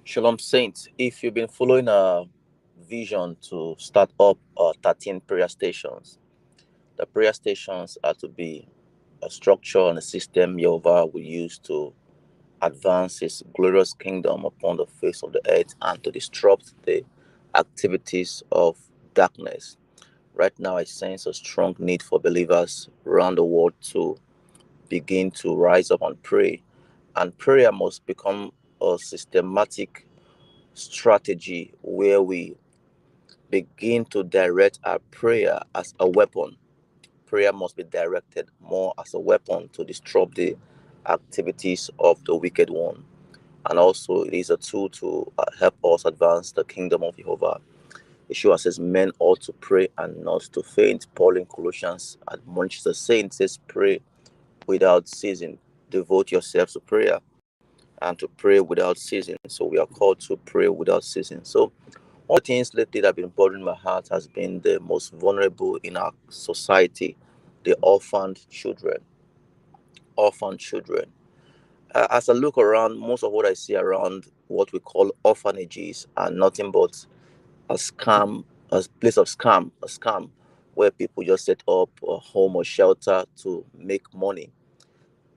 Shalom Saints, if you've been following a vision to start up 13 prayer stations, the prayer stations are to be a structure and a system Jehovah will use to advance his glorious kingdom upon the face of the earth and to disrupt the activities of darkness. Right now, I sense a strong need for believers around the world to begin to rise up and pray. And prayer must become a systematic strategy where we begin to direct our prayer as a weapon. Prayer must be directed more as a weapon to disrupt the activities of the wicked one. And also, it is a tool to help us advance the kingdom of Jehovah. Yeshua says, men ought to pray and not to faint. Paul in Colossians admonishes the saints, says, pray without ceasing. Devote yourselves to prayer and to pray without ceasing. So we are called to pray without ceasing. So one of the things lately that have been bothering my heart has been the most vulnerable in our society, the orphaned children. Orphaned children. As I look around, most of what I see around what we call orphanages are nothing but a scam, a place of scam where people just set up a home or shelter to make money.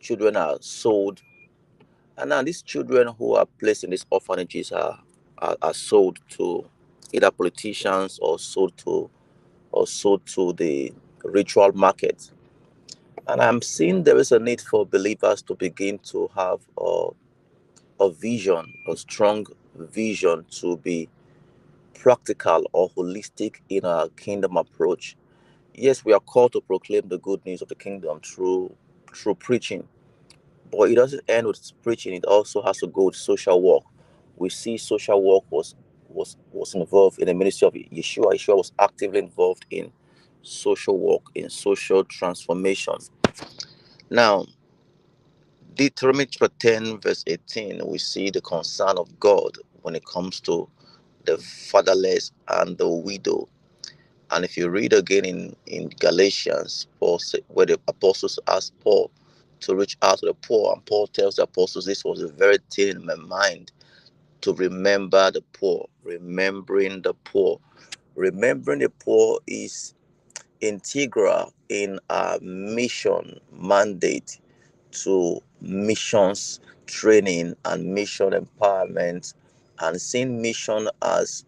Children are sold, and now these children who are placed in these orphanages are sold to either politicians or sold to the ritual market. And I'm seeing there is a need for believers to begin to have a vision, a strong vision to be practical or holistic in our kingdom approach. Yes, we are called to proclaim the good news of the kingdom through preaching, but it doesn't end with preaching. It also has to go with social work. We see social work was involved in the ministry of Yeshua. Yeshua was actively involved in social work, in social transformation. Now, Deuteronomy chapter 10, verse 18, we see the concern of God when it comes to the fatherless and the widow. And if you read again in Galatians, where the apostles asked Paul to reach out to the poor, and Paul tells the apostles this was the very thing in my mind, to remember the poor, remembering the poor. Remembering the poor is integral in our mission mandate to missions training and mission empowerment, and seeing mission as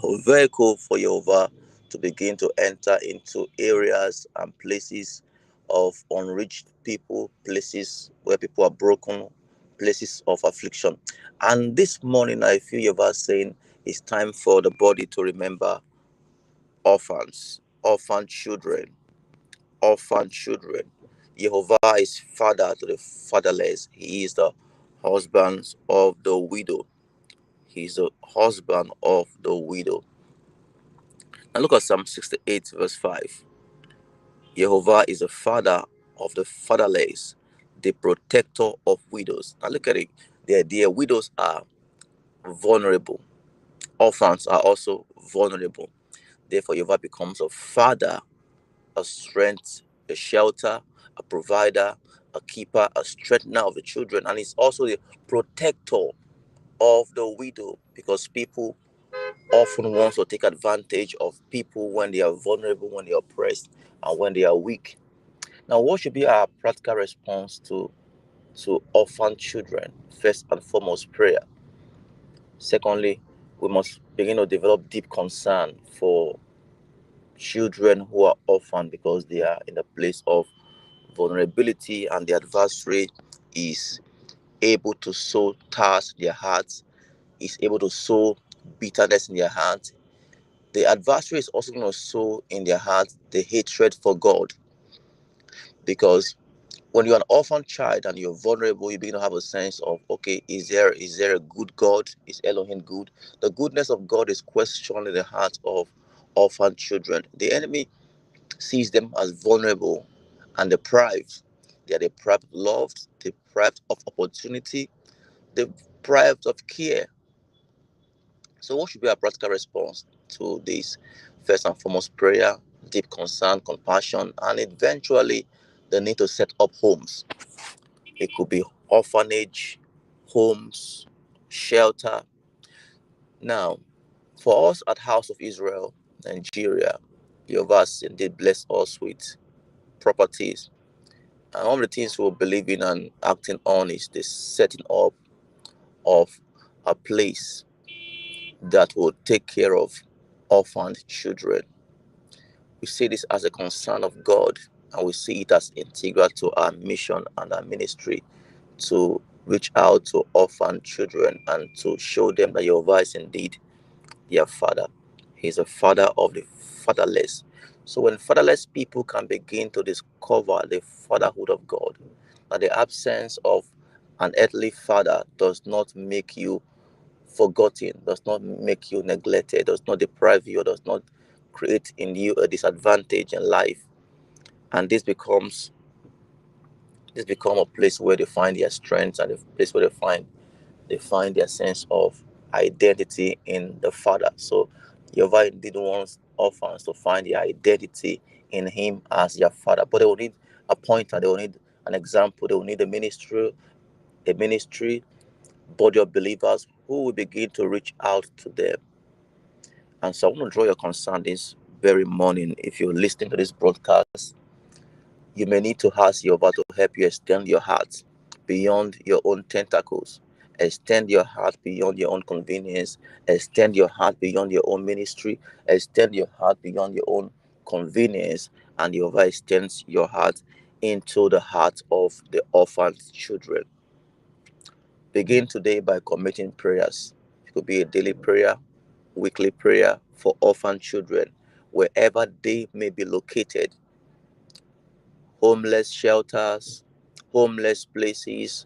a vehicle for Jehovah to begin to enter into areas and places of unreached people, places where people are broken, places of affliction. And this morning, I feel Jehovah saying it's time for the body to remember orphans, orphan children, orphan children. Jehovah is father to the fatherless. He is the husband of the widow. He is the husband of the widow. Now look at Psalm 68, verse 5. Jehovah is the father of the fatherless, the protector of widows. Now look at it. The idea widows are vulnerable. Orphans are also vulnerable. Therefore, Jehovah becomes a father, a strength, a shelter, a provider, a keeper, a strengthener of the children, and he's also the protector of the widow, because people often want to take advantage of people when they are vulnerable, when they are oppressed, and when they are weak. Now, what should be our practical response to orphan children? First and foremost, prayer. Secondly, we must begin to develop deep concern for children who are orphaned because they are in a place of vulnerability and the adversary is able to sow tares in their hearts, is able to sow bitterness in their hearts, the adversary is also going to sow in their hearts the hatred for God. Because when you're an orphan child and you're vulnerable, you begin to have a sense of, okay, is there a good God? Is Elohim good? The goodness of God is questioned in the hearts of orphan children. The enemy sees them as vulnerable and deprived. They are deprived of love, deprived of opportunity, deprived of care. So, what should be our practical response to this? First and foremost, prayer, deep concern, compassion, and eventually the need to set up homes. It could be orphanage, homes, shelter. Now, for us at House of Israel, Nigeria, Jehovah indeed bless us with properties. And one of the things we're believing and acting on is the setting up of a place that will take care of orphaned children. We see this as a concern of God, and we see it as integral to our mission and our ministry to reach out to orphan children and to show them that Jehovah is indeed their father. He's a father of the fatherless. So when fatherless people can begin to discover the fatherhood of God, that the absence of an earthly father does not make you forgotten, does not make you neglected, does not deprive you, does not create in you a disadvantage in life. And this become a place where they find their strength, and a place where they find their sense of identity in the Father. So Jehovah indeed wants orphans to find their identity in Him as their Father. But they will need a pointer, they will need an example, they will need a ministry body of believers who will begin to reach out to them. And so I want to draw your concern this very morning. If you're listening to this broadcast, you may need to ask Jehovah to help you extend your heart beyond your own tentacles. Extend your heart beyond your own convenience. Extend your heart beyond your own ministry. Extend your heart beyond your own convenience. And Jehovah extends your heart into the heart of the orphaned children. Begin today by committing prayers. It could be a daily prayer, weekly prayer for orphan children, wherever they may be located. Homeless shelters, homeless places,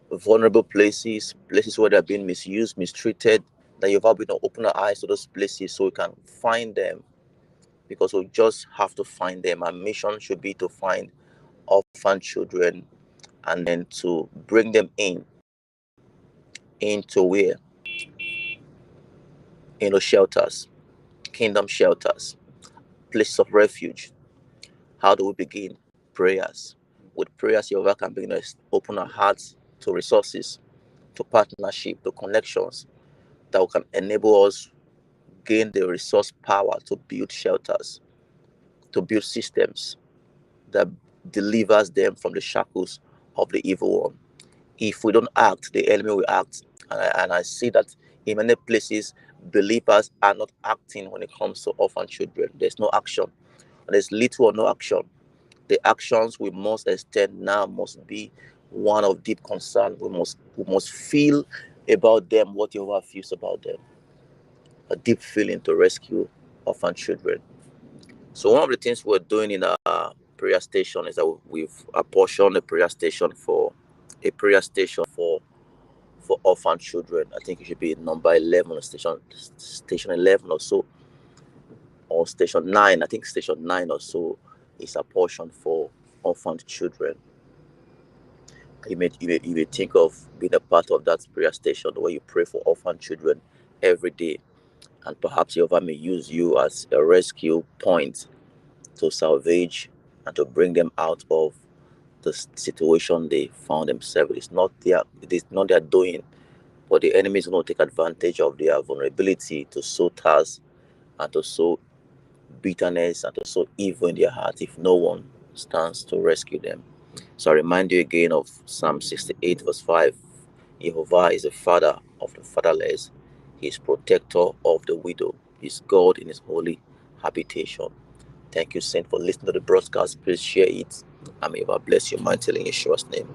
vulnerable places, places where they're being misused, mistreated, that you've been to open our eyes to those places so we can find them, because we just have to find them. Our mission should be to find orphan children and then to bring them into where? Shelters, kingdom shelters, places of refuge. How do we begin? Prayers. With prayers, Jehovah can begin to open our hearts to resources, to partnership, to connections that can enable us gain the resource power to build shelters, to build systems that delivers them from the shackles of the evil one. If we don't act, the enemy will act. And I see that in many places, believers are not acting when it comes to orphan children. There's no action. There's little or no action. The actions we must extend now must be one of deep concern. We must feel about them what Jehovah feels about them. A deep feeling to rescue orphan children. So one of the things we're doing in our prayer station is that we've apportioned a prayer station for orphan children. I think it should be number 11 or station 11 or so, or station 9. I think station 9 or so is apportioned for orphaned children. You may think of being a part of that prayer station where you pray for orphan children every day, and perhaps Jehovah may use you as a rescue point to salvage and to bring them out of the situation they found themselves. It is not their doing, but the enemy is going to take advantage of their vulnerability to sow tares and to sow bitterness and to sow evil in their heart if no one stands to rescue them. So I remind you again of Psalm 68 verse 5. Jehovah is the father of the fatherless. He is protector of the widow. He is God in his holy habitation. Thank you, Saint, for listening to the broadcast. Please share it. And may God bless you mightily in Yeshua's name.